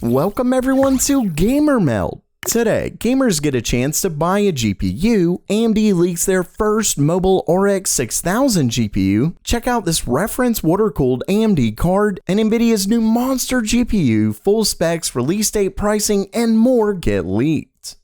Welcome everyone to Gamer Meld. Today, gamers get a chance to buy a GPU, AMD leaks their first mobile RX 6000 GPU, check out this reference water-cooled AMD card, and Nvidia's new monster GPU, full specs, release date, pricing, and more get leaked.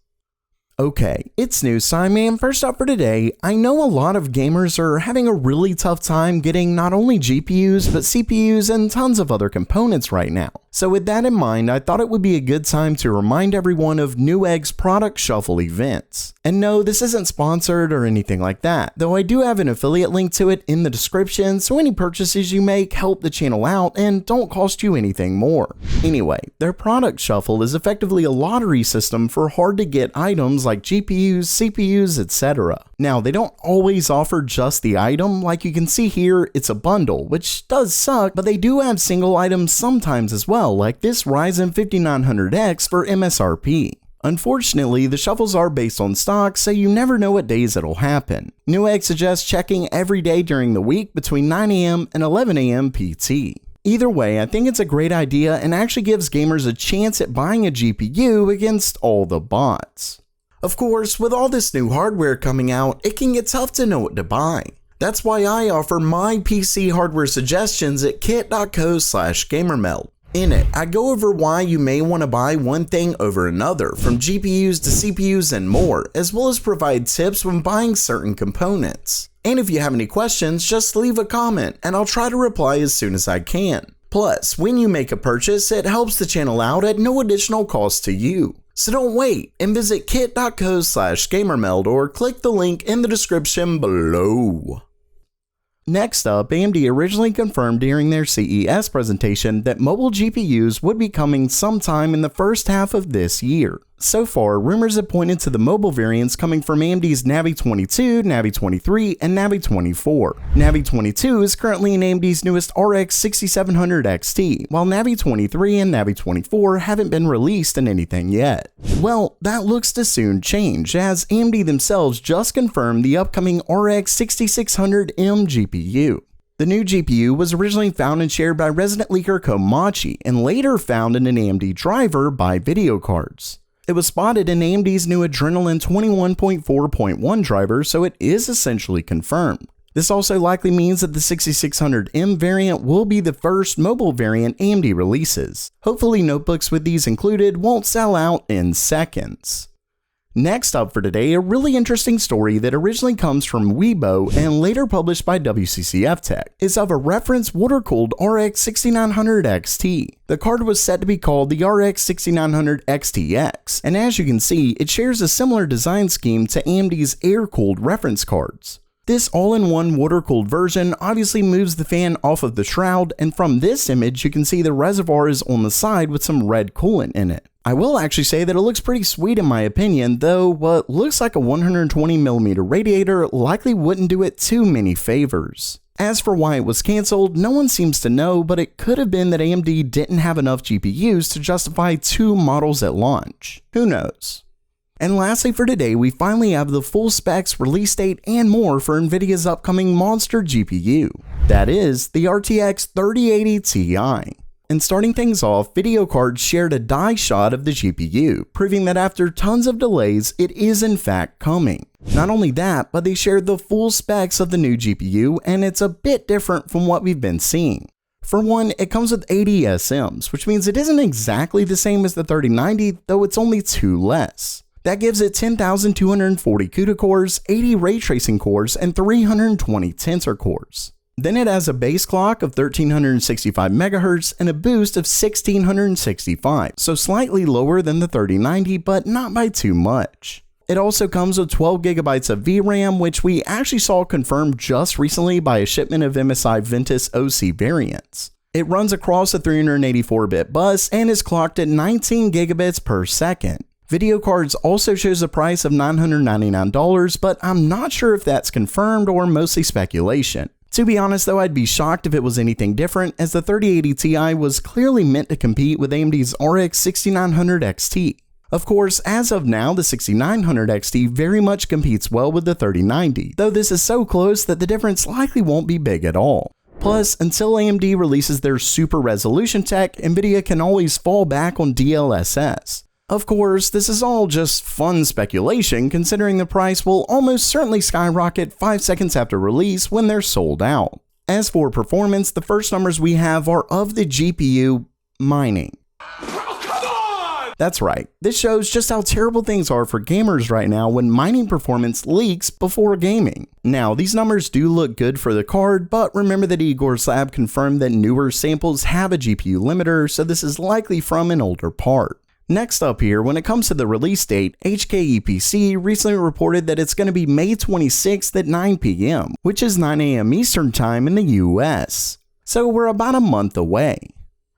Okay, it's news time, and first up for today, I know a lot of gamers are having a really tough time getting not only GPUs, but CPUs and tons of other components right now. So with that in mind, I thought it would be a good time to remind everyone of Newegg's product shuffle events. And no, this isn't sponsored or anything like that, though I do have an affiliate link to it in the description, so any purchases you make help the channel out and don't cost you anything more. Anyway, their product shuffle is effectively a lottery system for hard to get items like GPUs, CPUs, etc. Now, they don't always offer just the item. Like you can see here, it's a bundle, which does suck, but they do have single items sometimes as well, like this Ryzen 5900X for MSRP. Unfortunately, the shuffles are based on stock, so you never know what days it'll happen. Newegg suggests checking every day during the week between 9 AM and 11 AM PT. Either way, I think it's a great idea and actually gives gamers a chance at buying a GPU against all the bots. Of course, with all this new hardware coming out, it can get tough to know what to buy. That's why I offer my PC hardware suggestions at kit.co/gamermeld. In it, I go over why you may want to buy one thing over another, from GPUs to CPUs and more, as well as provide tips when buying certain components. And if you have any questions, just leave a comment and I'll try to reply as soon as I can. Plus, when you make a purchase, it helps the channel out at no additional cost to you. So don't wait and visit kit.co/gamermeld or click the link in the description below. Next up, AMD originally confirmed during their CES presentation that mobile GPUs would be coming sometime in the first half of this year. So far, rumors have pointed to the mobile variants coming from AMD's Navi 22, Navi 23, and Navi 24. Navi 22 is currently in AMD's newest RX 6700 XT, while Navi 23 and Navi 24 haven't been released in anything yet. Well, that looks to soon change, as AMD themselves just confirmed the upcoming RX 6600M GPU. The new GPU was originally found and shared by resident leaker Komachi, and later found in an AMD driver by video cards. It was spotted in AMD's new Adrenalin 21.4.1 driver, so it is essentially confirmed. This also likely means that the 6600M variant will be the first mobile variant AMD releases. Hopefully notebooks with these included won't sell out in seconds. Next up for today, a really interesting story that originally comes from Weibo and later published by WCCF Tech is of a reference water-cooled RX 6900 XT. The card was set to be called the RX 6900 XTX, and as you can see, it shares a similar design scheme to AMD's air-cooled reference cards. This all-in-one water-cooled version obviously moves the fan off of the shroud, and from this image you can see the reservoir is on the side with some red coolant in it. I will actually say that it looks pretty sweet in my opinion, though what looks like a 120mm radiator likely wouldn't do it too many favors. As for why it was cancelled, no one seems to know, but it could have been that AMD didn't have enough GPUs to justify 2 models at launch. Who knows? And lastly for today, we finally have the full specs, release date, and more for Nvidia's upcoming monster GPU. That is, the RTX 3080 Ti. And starting things off, video cards shared a die shot of the GPU, proving that after tons of delays, it is in fact coming. Not only that, but they shared the full specs of the new GPU, and it's a bit different from what we've been seeing. For one, it comes with 80 SMs, which means it isn't exactly the same as the 3090, though it's only 2 less. That gives it 10,240 CUDA cores, 80 ray tracing cores, and 320 tensor cores. Then it has a base clock of 1365 MHz and a boost of 1665, so slightly lower than the 3090, but not by too much. It also comes with 12GB of VRAM, which we actually saw confirmed just recently by a shipment of MSI Ventus OC variants. It runs across a 384-bit bus and is clocked at 19 gigabits per second. Video cards also shows a price of $999, but I'm not sure if that's confirmed or mostly speculation. To be honest though, I'd be shocked if it was anything different, as the 3080 Ti was clearly meant to compete with AMD's RX 6900 XT. Of course, as of now, the 6900 XT very much competes well with the 3090, though this is so close that the difference likely won't be big at all. Plus, until AMD releases their super resolution tech, Nvidia can always fall back on DLSS. Of course, this is all just fun speculation considering the price will almost certainly skyrocket 5 seconds after release when they're sold out. As for performance, the first numbers we have are of the GPU mining. That's right, this shows just how terrible things are for gamers right now when mining performance leaks before gaming. Now, these numbers do look good for the card, but remember that Igor's lab confirmed that newer samples have a GPU limiter, so this is likely from an older part. Next up here, when it comes to the release date, HKEPC recently reported that it's going to be May 26th at 9 PM, which is 9 AM Eastern Time in the US. So we're about a month away.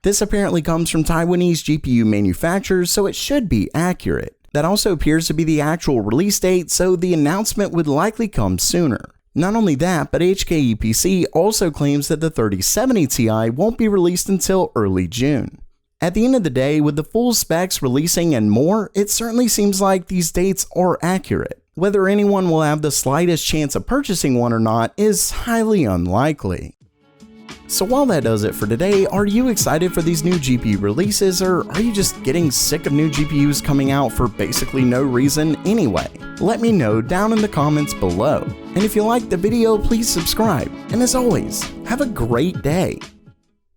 This apparently comes from Taiwanese GPU manufacturers, so it should be accurate. That also appears to be the actual release date, so the announcement would likely come sooner. Not only that, but HKEPC also claims that the 3070 Ti won't be released until early June. At the end of the day, with the full specs releasing and more, it certainly seems like these dates are accurate. Whether anyone will have the slightest chance of purchasing one or not is highly unlikely. So while that does it for today, are you excited for these new GPU releases, or are you just getting sick of new GPUs coming out for basically no reason anyway? Let me know down in the comments below. And if you liked the video, please subscribe. And as always, have a great day.